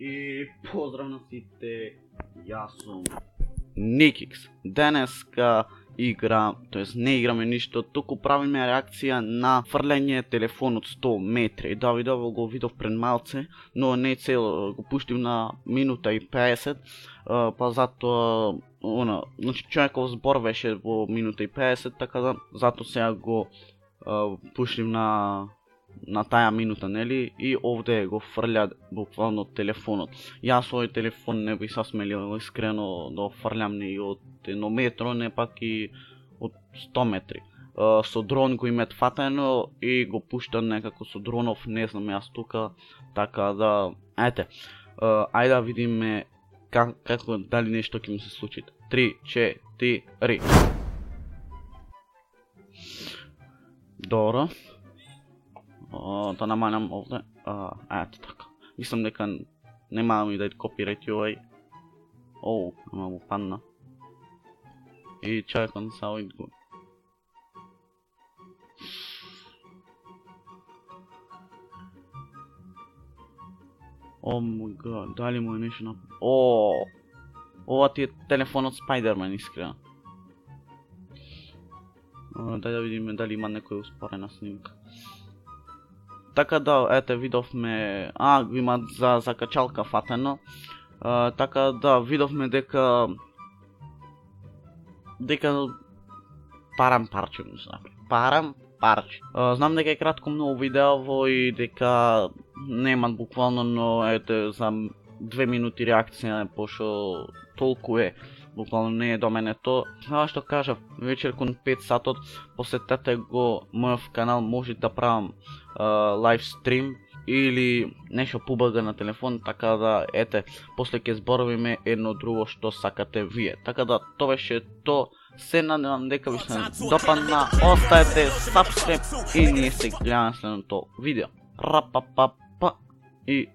И поздрав на сите, јас сум Nikix. Денеска игра, тоест не играме ништо, туку правиме реакција на фрлење телефон од 100 метри. Да, видео го видов пред малце, но не цело, го пуштив на минута и 50, па затоа значи човеков збор беше во минута и 50, така да затоа сега го пуштив на таја минута, нели, и овде го фрлја буквално телефонот. Јас овој телефон не би се смелил искрено да фрлјам ни од 1 метро, не пак и од 100 метри. Со дрон го имет фатено и го пушта некако со дронов, не знам јас тука, така да, ајде да видиме како дали нешто ќе му се случи. 3, 4. Добро. Да намалям овде. Ето така. Мислам дека нема ми да копирајт овој. Ама му падна. И чекам са овој го. Мој гад, дали му е нешто на... Ова ти е телефонот Spider-Man, искрено. Дај да видиме дали има некоја успорена снимка. Така да, ете, видовме, има за качалка фатено. Така да, видовме дека парам парче му се направи. Парам парче. Знам дека е кратко многу видеово и дека немат буквално, но ете, за 2 минути реакција, пошто толку е. Буквално не е до мене то. Што кажав, вечер кон 5 сатот посетете го мојов канал, може да правам лайв стрим или нешто пубага на телефон, така да ете, после ќе зборовиме едно друго што сакате вие. Така да, тоа беше то. Се надевам дека ви се допадна, оставете subscribe и ние се гледаме следното видео. Рапапапа и